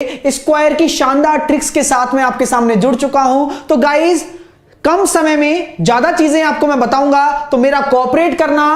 Square की शानदार tricks के साथ मैं आपके सामने जुड़ चुका हूं। तो गाइस, कम समय में ज्यादा चीजें आपको मैं बताऊंगा, तो मेरा कोऑपरेट करना,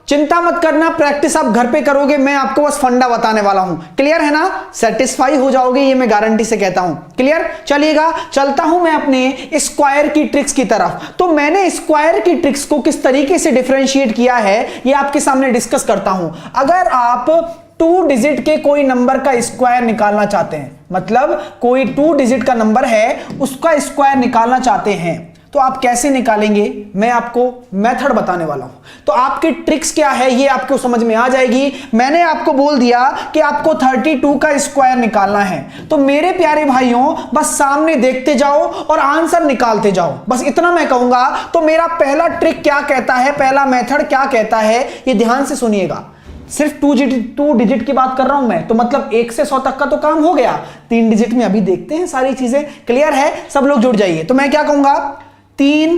चिंता मत करना, प्रैक्टिस आप घर पे करोगे, मैं आपको बस फंडा बताने वाला हूं। क्लियर है ना? सेटिस्फाई हो जाओगे, ये मैं गारंटी से कहता हूं। क्लियर? चलिएगा, चलता हूं मैं अपने स्क्वायर की ट्रिक्स की तरफ। तो मैंने स्क्वायर की ट्रिक्स को किस तरीके से डिफरेंशिएट किया है, ये आपके सामने डिस्कस करता हूं। अगर आप 2 डिजिट के कोई नंबर का स्क्वायर निकालना चाहते हैं, मतलब कोई 2 डिजिट का नंबर है उसका स्क्वायर निकालना चाहते हैं, तो आप कैसे निकालेंगे, मैं आपको मेथड बताने वाला हूं। तो आपकी ट्रिक्स क्या है ये आपको समझ में आ जाएगी। मैंने आपको बोल दिया कि आपको 32 का स्क्वायर निकालना है, तो मेरे प्यारे भाइयों बस सामने देखते जाओ और आंसर निकालते जाओ, बस इतना मैं कहूंगा। तो मेरा पहला ट्रिक क्या कहता है, पहला मेथड क्या कहता है, ये ध्यान से सुनिएगा। सिर्फ 2 डिजिट की बात कर रहा हूं मैं, तो मतलब 1 से 100 तक का तो काम हो गया। 3 डिजिट में अभी देखते हैं सारी चीजें। क्लियर है? सब लोग जुड़ जाइए। तो मैं क्या कहूंगा, 3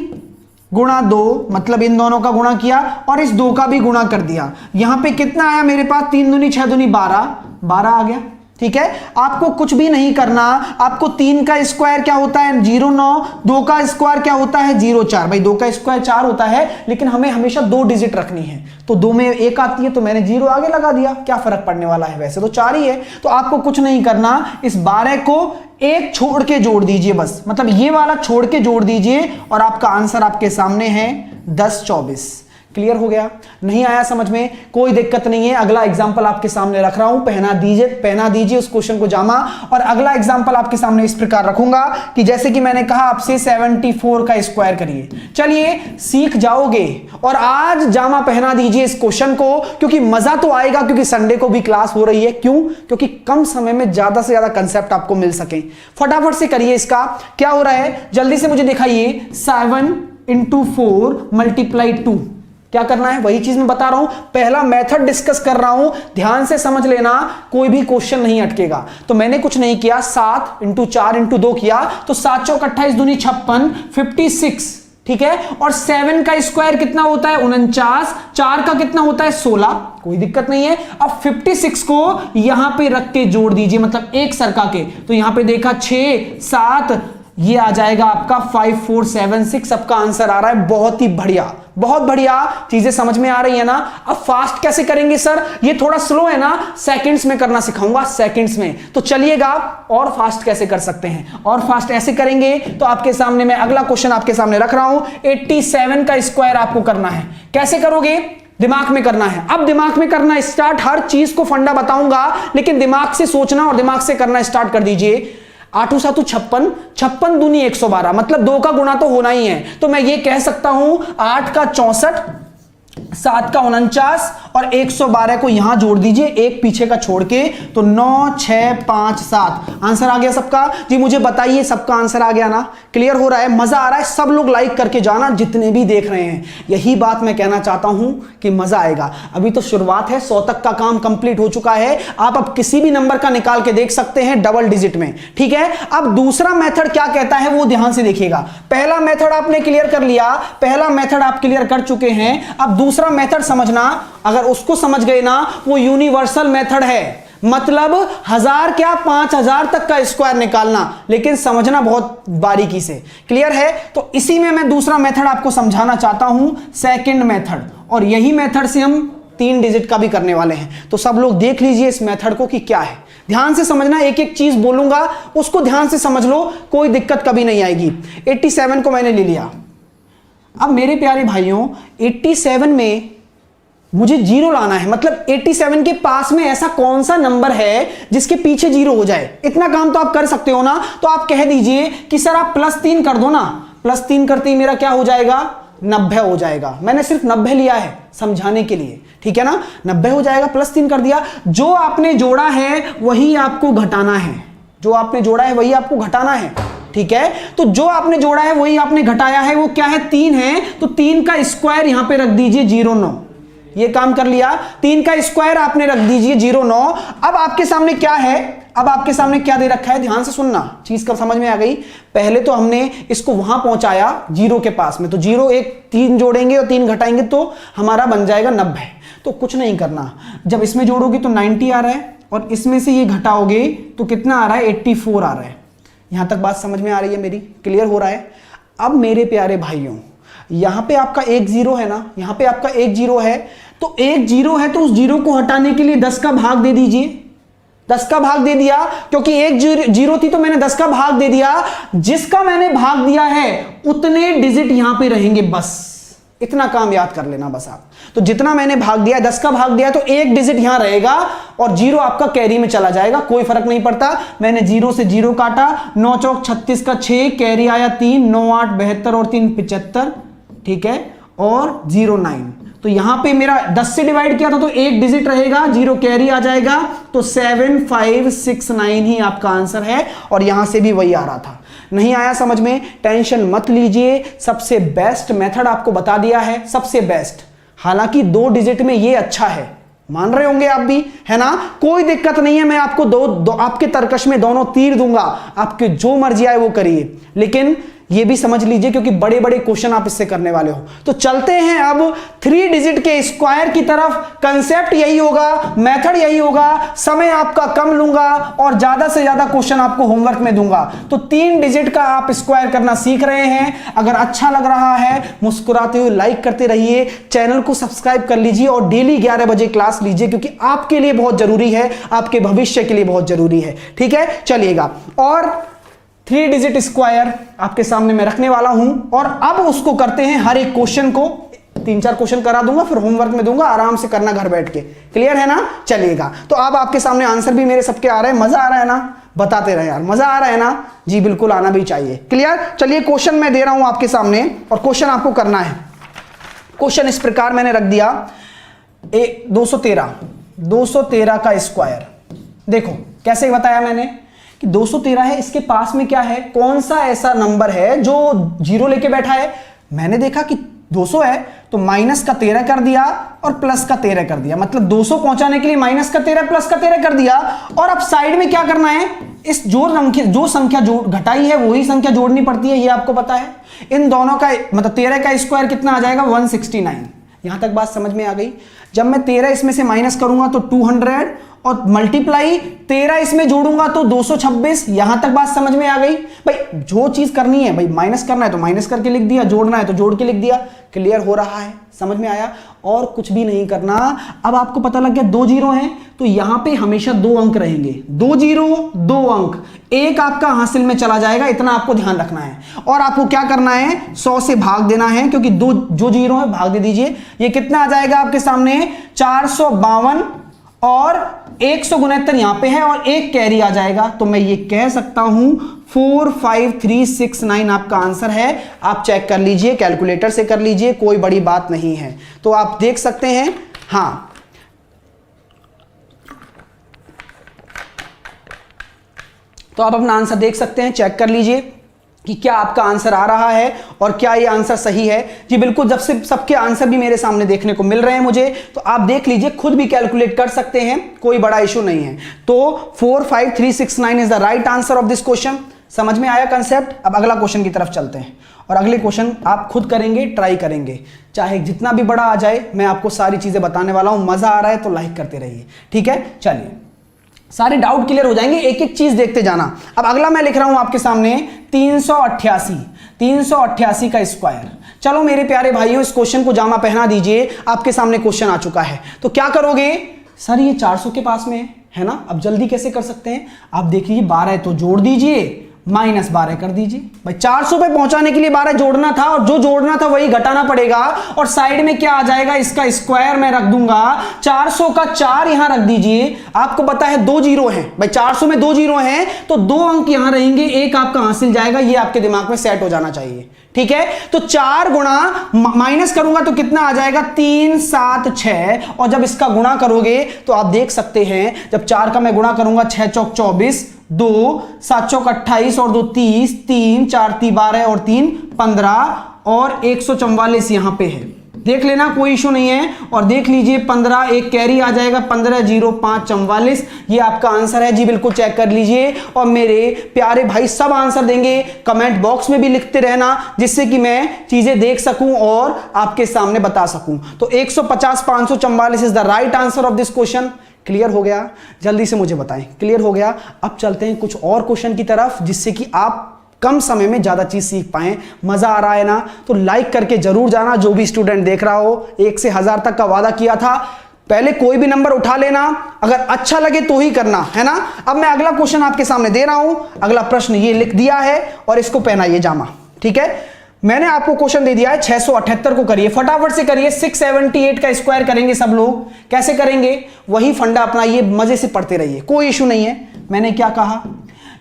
गुणा 2, मतलब इन दोनों का गुणा किया और इस 2 का भी गुणा कर दिया। यहां पे कितना आया मेरे पास, 3 दूनी 6 दूनी 12 आ गया। ठीक है, आपको कुछ भी नहीं करना। आपको 3 का स्क्वायर क्या होता है, 0,9। 2 का स्क्वायर क्या होता है, 0,4। भाई 2 का स्क्वायर 4 होता है, लेकिन हमें हमेशा 2 डिजिट रखनी है, तो 2 में 1 आती है, तो मैंने 0 आगे लगा दिया। क्या फर्क पड़ने वाला है, वैसे तो 4 ही है। तो आपको कुछ नहीं करना, इस 12 को 1 छोड़ के जोड़ दीजिए, बस मतलब ये वाला छोड़ के जोड़ दीजिए और आपका आंसर आपके सामने है 1024। क्लियर हो गया? नहीं आया समझ में, कोई दिक्कत नहीं है। अगला एग्जांपल आपके सामने रख रहा हूं, पहना दीजिए उस क्वेश्चन को जामा। और अगला एग्जांपल आपके सामने इस प्रकार रखूंगा कि जैसे कि मैंने कहा आपसे 74 का स्क्वायर करिए। चलिए, सीख जाओगे और आज जामा पहना दीजिए इस क्वेश्चन को, क्योंकि मजा तो आएगा, क्योंकि संडे को भी क्लास हो रही है। क्यों? क्योंकि कम समय में ज्यादा से ज्यादा कंसेप्ट आपको मिल सके। फटाफट से करिए। इसका क्या हो रहा है, जल्दी से मुझे दिखाइए। 7 × 4 × 2 क्या करना है, वही चीज मैं बता रहा हूं। पहला मेथड डिस्कस कर रहा हूं, ध्यान से समझ लेना, कोई भी क्वेश्चन नहीं अटकेगा। तो मैंने कुछ नहीं किया, 7 × 4 × 2 किया, तो 7 चौक 28 दूनी 56, 56। ठीक है, और 7 का स्क्वायर कितना होता है, 49। 4 का कितना होता है, 16। कोई दिक्कत नहीं है। अब 56 को यहां पे रख के जोड़ दीजिए, मतलब एक सरका के। तो यहां पे देखा 6, 7, ये आ जाएगा आपका 5476। सबका आंसर आ रहा है। बहुत ही बढ़िया, बहुत बढ़िया। चीजें समझ में आ रही है ना? अब फास्ट कैसे करेंगे सर, ये थोड़ा स्लो है ना, सेकंड्स में करना सिखाऊंगा, सेकंड्स में। तो चलिएगा, और फास्ट कैसे कर सकते हैं, और फास्ट ऐसे करेंगे। तो आपके सामने मैं अगला क्वेश्चन आपके सामने रख रहा हूं। 87 का स्क्वायर आपको करना है। कैसे करोगे, दिमाग में करना है। अब दिमाग में करना स्टार्ट, हर चीज को फंडा बताऊंगा, लेकिन दिमाग से सोचना और दिमाग से करना स्टार्ट कर दीजिए। 8 × 7 = 56, 56 दूनी 112, मतलब 2 का गुणा तो होना ही है। तो मैं ये कह सकता हूं 8 का 64, 7 का 49 और 112 को यहां जोड़ दीजिए, एक पीछे का छोड़ के, तो 9, 6, 5, 7। आंसर आ गया सबका? जी मुझे बताइए, सबका आंसर आ गया ना? क्लियर हो रहा है? मजा आ रहा है? सब लोग लाइक करके जाना, जितने भी देख रहे हैं। यही बात मैं कहना चाहता हूं कि मजा आएगा। अभी तो शुरुआत है, 100 तक का काम कंप्लीट हो चुका है। आप अब किसी भी नंबर का निकाल के देख सकते हैं डबल डिजिट में। ठीक है, अब दूसरा मेथड क्या कहता है वो ध्यान से देखिएगा। पहला मेथड आपने क्लियर कर लिया, पहला मेथड आप क्लियर कर चुके हैं। अब दूसरा मेथड समझना, अगर उसको समझ गए ना, वो यूनिवर्सल मेथड है। मतलब 1000 क्या 5000 तक का स्क्वायर निकालना, लेकिन समझना बहुत बारीकी से। क्लियर है? तो इसी में मैं दूसरा मेथड आपको समझाना चाहता हूं, सेकंड मेथड। और यही मेथड से हम 3 डिजिट का भी करने वाले हैं। तो सब लोग देख लीजिए इस मेथड को कि क्या है। ध्यान से समझना, एक एक चीज बोलूंगा उसको ध्यान से समझ लो, कोई दिक्कत कभी नहीं आएगी। 87 को मैंने ले लिया। अब मेरे प्यारे भाइयों, 87 में मुझे 0 लाना है, मतलब 87 के पास में ऐसा कौन सा नंबर है जिसके पीछे 0 हो जाए। इतना काम तो आप कर सकते हो ना। तो आप कह दीजिए कि सर आप +3 कर दो ना। +3 करते ही मेरा क्या हो जाएगा, 90 हो जाएगा। मैंने सिर्फ 90 लिया है समझाने के लिए, ठीक है ना? 90 हो जाएगा, +3 कर दिया। जो आपने जोड़ा है वही आपको घटाना है, जो आपने जोड़ा है वही आपको घटाना है। ठीक है, तो जो आपने जोड़ा है वही आपने घटाया है, वो क्या है, 3 है। तो 3 का स्क्वायर यहां पे रख दीजिए 0,9। ये काम कर लिया। 3 का स्क्वायर आपने रख दीजिए 0,9। अब आपके सामने क्या है, अब आपके सामने क्या दे रखा है, ध्यान से सुनना, चीज कब समझ में आ गई। पहले तो हमने इसको वहां पहुंचाया 0 के पास में, तो 0 1 3 जोड़ेंगे और 3 घटाएंगे तो हमारा बन जाएगा 90। तो कुछ नहीं करना, जब इसमें जोड़ोगी तो 90 आ रहा है, और इसमें से ये घटाओगे तो कितना आ रहा है, 84 आ रहा है। यहां तक बात समझ में आ रही है मेरी, क्लियर हो रहा है। अब मेरे प्यारे भाइयों, यहां पे आपका एक जीरो है ना, यहां पे आपका एक जीरो है, तो एक जीरो है तो उस जीरो को हटाने के लिए 10 का भाग दे दीजिए। 10 का भाग दे दिया, क्योंकि एक जीरो थी तो मैंने 10 का भाग दे दिया। जिसका मैंने भाग दिया है उतने डिजिट यहां पे रहेंगे, बस इतना काम याद कर लेना बस आप। तो जितना मैंने भाग दिया, 10 का भाग दिया, तो एक डिजिट यहां रहेगा और जीरो आपका कैरी में चला जाएगा, कोई फर्क नहीं पड़ता। मैंने जीरो से जीरो काटा, 9 चौक 36 का 6, कैरी आया 3, 9 8 72 और 3 75, ठीक है, और 09। तो यहां पे मेरा 10 से डिवाइड किया था तो एक डिजिट रहेगा, जीरो कैरी आ जाएगा, तो 7569 ही आपका आंसर है। और यहां से भी वही आ रहा था। नहीं आया समझ में, टेंशन मत लीजिए, सबसे बेस्ट मेथड आपको बता दिया है, सबसे बेस्ट। हालांकि 2 डिजिट में ये अच्छा है, मान रहे होंगे आप भी, है ना, कोई दिक्कत नहीं है। मैं आपको दो आपके तर्कश में दोनों तीर दूंगा, आपके जो मर्जी आए वो करिए, लेकिन ये भी समझ लीजिए क्योंकि बड़े बड़े क्वेश्चन आप इससे करने वाले हो। तो चलते हैं अब 3 डिजिट के स्क्वायर की तरफ। कंसेप्ट यही होगा, मेथड यही होगा, समय आपका कम लूंगा और ज्यादा से ज्यादा क्वेश्चन आपको होमवर्क में दूंगा। तो 3 डिजिट का आप स्क्वायर करना सीख रहे हैं। अगर अच्छा लग रहा है, मुस्कुराते हुए लाइक करते रहिए, चैनल को सब्सक्राइब कर लीजिए और डेली 11 बजे क्लास लीजिए, क्योंकि आपके लिए बहुत जरूरी है, आपके भविष्य के लिए बहुत जरूरी है। ठीक है, चलिएगा। और 3 डिजिट स्क्वायर आपके सामने मैं रखने वाला हूं और अब उसको करते हैं। हर एक क्वेश्चन को 3-4 क्वेश्चन करा दूंगा, फिर होमवर्क में दूंगा, आराम से करना घर बैठ के। क्लियर है ना, चलिएगा। तो अब आपके सामने आंसर भी मेरे सबके आ रहे हैं, मजा आ रहा है ना, बताते रहे यार, मजा आ रहा है ना जी, बिल्कुल आना भी चाहिए। क्लियर, चलिए क्वेश्चन मैं दे रहा हूं आपके सामने और क्वेश्चन आपको करना है। क्वेश्चन इस प्रकार मैंने रख दिया, 213 का स्क्वायर। देखो कैसे बताया मैंने कि 213 है, इसके पास में क्या है, कौन सा ऐसा नंबर है जो जीरो लेके बैठा है। मैंने देखा कि 200 है तो माइनस का 13 कर दिया और प्लस का 13 कर दिया, मतलब 200 पहुंचाने के लिए माइनस का 13 प्लस का 13 कर दिया। और अब साइड में क्या करना है, इस जो संख्या घटाई है वही संख्या जोड़नी पड़ती है, ये आपको पता है। इन दोनों का मतलब 13 का स्क्वायर कितना आ जाएगा, 169। यहां तक बात समझ में आ गई। जब मैं 13 इसमें से माइनस करूंगा तो 200 और मल्टीप्लाई 13 इसमें जोड़ूंगा तो 226। यहां तक बात समझ में आ गई। भाई जो चीज करनी है, भाई माइनस करना है तो माइनस करके लिख दिया, जोड़ना है तो जोड़ के लिख दिया। क्लियर हो रहा है, समझ में आया, और कुछ भी नहीं करना। अब आपको पता लग गया 2 जीरो हैं तो यहां पे हमेशा 2 अंक रहेंगे, 2 जीरो 2 अंक, एक आपका हासिल में चला जाएगा, इतना आपको ध्यान रखना है। और आपको क्या करना है, 100 से भाग देना है, क्योंकि जो जीरो है भाग दे दीजिए। ये कितना आ जाएगा आपके सामने, 452 और 169 यहां पे है और एक कैरी आ जाएगा। तो मैं ये कह सकता हूं 45369 आपका आंसर है। आप चेक कर लीजिए, कैलकुलेटर से कर लीजिए, कोई बड़ी बात नहीं है। तो आप देख सकते हैं, हां तो आप अपना आंसर देख सकते हैं, चेक कर लीजिए कि क्या आपका आंसर आ रहा है और क्या ये आंसर सही है। जी बिल्कुल, जब से सबके आंसर भी मेरे सामने देखने को मिल रहे हैं मुझे, तो आप देख लीजिए, खुद भी कैलकुलेट कर सकते हैं, कोई बड़ा इशू नहीं है। तो 45369 is the right answer of this question. समझ में आया कंसेप्ट। अब अगला क्वेश्चन की तरफ चलते हैं और अगले क्वेश्चन आप खुद करेंगे, ट्राई करेंगे, चाहे जितना भी बड़ा आ जाए, मैं आपको सारी चीजें बताने वाला हूं। मजा आ रहा है तो लाइक करते रहिए, ठीक है। चलिए, सारे डाउट क्लियर हो जाएंगे, एक एक चीज देखते जाना। अब अगला मैं लिख रहा हूं आपके सामने 388 का स्क्वायर। चलो मेरे प्यारे भाइयों, इस क्वेश्चन को जामा पहना दीजिए, आपके सामने क्वेश्चन आ चुका है। तो क्या करोगे, सर ये 400 के पास में है ना, अब जल्दी कैसे कर सकते हैं, आप देख लीजिए, 12 है तो जोड़ दीजिए, माइनस 12 कर दीजिए। भाई 400 पे पहुंचाने के लिए 12 जोड़ना था और जो जोड़ना था वही घटाना पड़ेगा। और साइड में क्या आ जाएगा, इसका स्क्वायर मैं रख दूंगा, 400 का 4 यहां रख दीजिए। आपको पता है 2 जीरो हैं, भाई 400 में 2 जीरो हैं तो 2 अंक यहां रहेंगे, एक आपका हासिल जाएगा। ये आपके दिमाग में सेट हो जाना चाहिए, ठीक है। तो 4 गुणा माइनस करूंगा तो कितना आ जाएगा, 3 7 6। और जब इसका गुणा करोगे तो आप देख सकते हैं, जब 4 का मैं गुणा करूंगा, 6 चौक 24, 2 7 चौक 28 और 2 30, 3 4 3 12 और 3 15 और 144 यहां पे है। देख लेना, कोई इशू नहीं है। और देख लीजिए 15, एक कैरी आ जाएगा, 15 0 5 44, ये आपका आंसर है। जी बिल्कुल, चेक कर लीजिए। और मेरे प्यारे भाई सब आंसर देंगे, कमेंट बॉक्स में भी लिखते रहना, जिससे कि मैं चीजें देख सकूं और आपके सामने बता सकूं। तो 150 544 is the right answer of this question. Clear हो गया? जल्दी से मुझे बताएं, क्लियर हो गया? अब चलते हैं कुछ और क्वेश्चन की तरफ, जिससे कि आप कम समय में ज्यादा चीज सीख पाएं। मजा आ रहा है ना? तो लाइक करके जरूर जाना। जो भी स्टूडेंट देख रहा हो, 1 से 1000 तक का वादा किया था, पहले कोई भी नंबर उठा लेना, अगर अच्छा लगे तो ही करना, है ना? अब मैं अगला क्वेश्चन आपके सामने दे रहा हूं। अगला प्रश्न ये लिख दिया है और इसको पहनाइए जामा, ठीक है? मैंने आपको क्वेश्चन दे दिया है 678 को करिए, फटाफट से करिए। 678 का स्क्वायर करेंगे सब लोग। कैसे करेंगे? वही फंडा अपनाइए, मजे से पढ़ते रहिए, कोई इशू नहीं है। मैंने क्या कहा,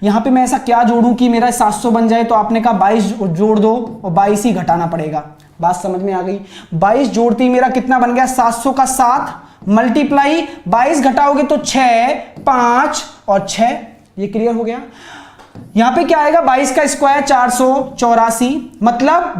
यहां पे मैं ऐसा क्या जोड़ूं कि मेरा 700 बन जाए? तो आपने कहा 22 जोड़ दो और 22 ही घटाना पड़ेगा। बात समझ में आ गई? 22 जोड़ते ही मेरा कितना बन गया? 700 का 7 मल्टीप्लाई 22 घटाओगे तो 6, 5 और 6। ये क्लियर हो गया? यहां पे क्या आएगा? 22 का स्क्वायर 484, मतलब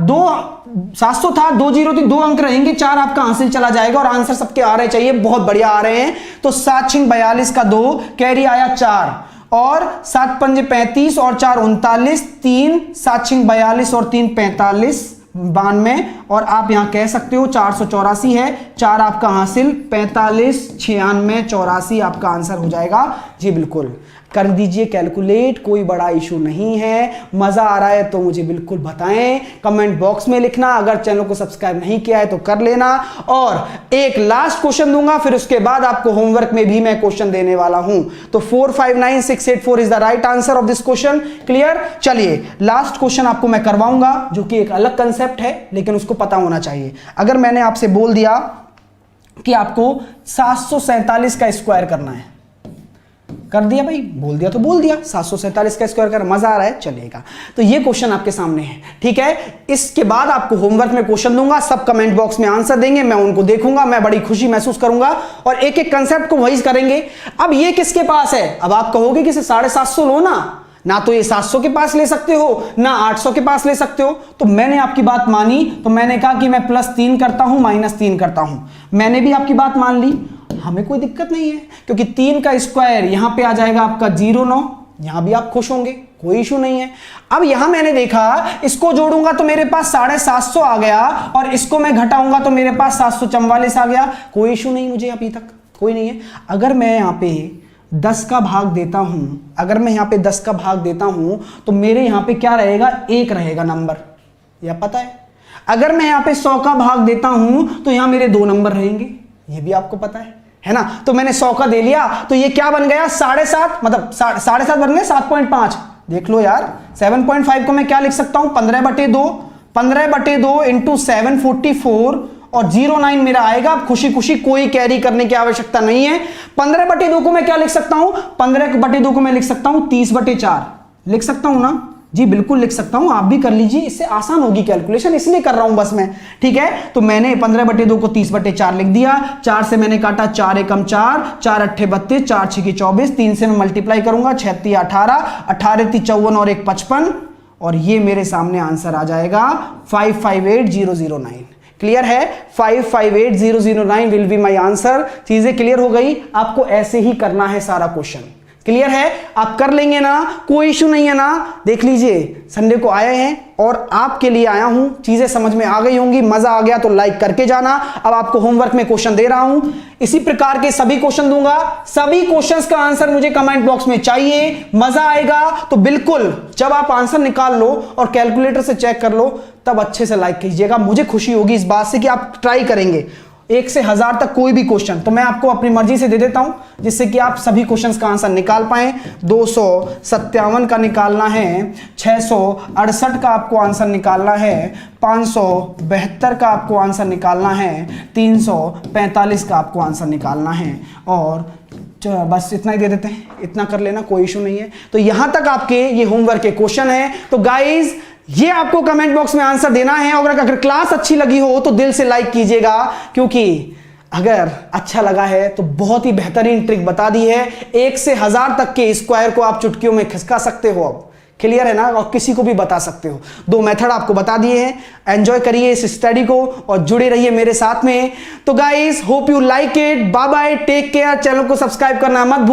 700 था, 2 जीरो थी, 2 अंक रहेंगे, 4 आपका हासिल चला जाएगा और आंसर सबके आ रहे चाहिए, बहुत बढ़िया आ रहे हैं। तो 7 6 42 का 2 कैरी आया 4 और 7 पंजे 35 और 4 39, 3 7 6 42 और 3 45 92 और आप यहां कह सकते हो 484 है, 4 आपका हासिल, 45 96 84 आपका आंसर हो जाएगा। जी बिल्कुल, कर दीजिए कैलकुलेट, कोई बड़ा इशू नहीं है। मजा आ रहा है तो मुझे बिल्कुल बताएं, कमेंट बॉक्स में लिखना। अगर चैनल को सब्सक्राइब नहीं किया है तो कर लेना। और एक लास्ट क्वेश्चन दूंगा, फिर उसके बाद आपको होमवर्क में भी मैं क्वेश्चन देने वाला हूं। तो 459684 is the right answer of this question. Clear? चलिए लास्ट क्वेश्चन आपको मैं करवाऊंगा, जो कि एक अलग कंसेप्ट है, लेकिन उसको पता होना चाहिए। अगर मैंने आपसे बोल दिया कि आपको 747 का स्क्वायर करना है, कर दिया भाई, बोल दिया तो बोल दिया, 747 का स्क्वायर कर, मजा आ रहा है, चलेगा। तो ये क्वेश्चन आपके सामने है, ठीक है? इसके बाद आपको होमवर्क में क्वेश्चन दूंगा, सब कमेंट बॉक्स में आंसर देंगे, मैं उनको देखूंगा, मैं बड़ी खुशी महसूस करूंगा और एक एक कंसेप्ट को वही करेंगे। अब ये किसके पास है? अब आप कहोगे कि 750 लो ना तो ये 700 के पास ले सकते हो, ना 800 के पास ले सकते हो। तो मैंने आपकी बात मानी, तो मैंने कहा कि मैं +3 करता हूं, -3 करता हूं। मैंने भी आपकी बात मान ली, हमें कोई दिक्कत नहीं है, क्योंकि 3 का स्क्वायर यहां पे आ जाएगा आपका 09, यहां भी आप खुश होंगे, कोई इशू नहीं है। अब यहां मैंने देखा, इसको जोड़ूंगा तो मेरे पास 750 आ गया और इसको मैं घटाऊंगा तो मेरे पास 744 आ गया, कोई इशू नहीं, मुझे अभी तक कोई नहीं है। अगर मैं यहां पे 10 का भाग देता हूं, अगर मैं यहां पे 10 का भाग देता हूं तो मेरे यहां पे क्या रहेगा? 1 रहेगा नंबर, यह पता है। अगर मैं यहां पे 100 का भाग देता हूं तो यहां मेरे 2 नंबर रहेंगे, यह भी आपको पता है ना? तो मैंने 100 का दे लिया, तो ये क्या बन गया? 7.5, मतलब 7.5 बन गए 7.5। देख लो यार, 7.5 को मैं क्या लिख सकता हूं? 15/2, 15/2 इंटू 7 44 और 09 मेरा आएगा। अब खुशी खुशी कोई कैरी करने की आवश्यकता नहीं है। 15/2 को मैं क्या लिख सकता हूं? 15/2 को मैं लिख सकता हूं 30/4, लिख सकता हूं ना? जी बिल्कुल लिख सकता हूं, आप भी कर लीजिए, इससे आसान होगी कैलकुलेशन, इसलिए कर रहा हूं बस मैं, ठीक है? तो मैंने 15/2 को 30/4 लिख दिया, 4 से मैंने काटा, 4 एकम 4, 4 अट्ठे 32, 4 छिके 24, 3 से मैं मल्टीप्लाई करूंगा, 6 3 18, 18 3 54 और 1 55 और ये मेरे सामने आंसर आ जाएगा 558009। क्लियर है? 558009 विल बी माई आंसर। चीजें क्लियर हो गई? आपको ऐसे ही करना है सारा क्वेश्चन, क्लियर है? आप कर लेंगे ना, कोई इशू नहीं है ना? देख लीजिए, संडे को आए हैं और आपके लिए आया हूं, चीजें समझ में आ गई होंगी, मजा आ गया तो लाइक करके जाना। अब आपको होमवर्क में क्वेश्चन दे रहा हूं, इसी प्रकार के सभी क्वेश्चन दूंगा, सभी क्वेश्चंस का आंसर मुझे कमेंट बॉक्स में चाहिए। मजा आएगा तो बिल्कुल, जब आप आंसर निकाल लो और कैलकुलेटर से चेक कर लो, तब अच्छे से लाइक कीजिएगा। मुझे खुशी होगी इस बात से कि आप ट्राई करेंगे 1 से 1000 तक कोई भी क्वेश्चन, तो मैं आपको अपनी मर्जी से दे देता हूं, जिससे कि आप सभी क्वेश्चंस का आंसर निकाल पाएं। 257 का निकालना है, 668 का आपको आंसर निकालना है, 572 का आपको आंसर निकालना है, 345 का आपको आंसर निकालना है और बस इतना ही दे देते हैं, इतना कर लेना, कोई इशू नहीं है। तो यहां तक आपके ये होमवर्क के क्वेश्चन है। तो गाइज, ये आपको कमेंट बॉक्स में आंसर देना है और अगर क्लास अच्छी लगी हो तो दिल से लाइक कीजिएगा, क्योंकि अगर अच्छा लगा है तो बहुत ही बेहतरीन ट्रिक बता दी है। 1 से 1000 तक के स्क्वायर को आप चुटकियों में खिसका सकते हो। अब क्लियर है ना? और किसी को भी बता सकते हो। 2 मेथड आपको बता दिए हैं। एंजॉय करिए इस स्टडी को और जुड़े रहिए मेरे साथ में। तो guys, hope you like it. Bye bye, take care. Channel को सब्सक्राइब करना मत भूलिए।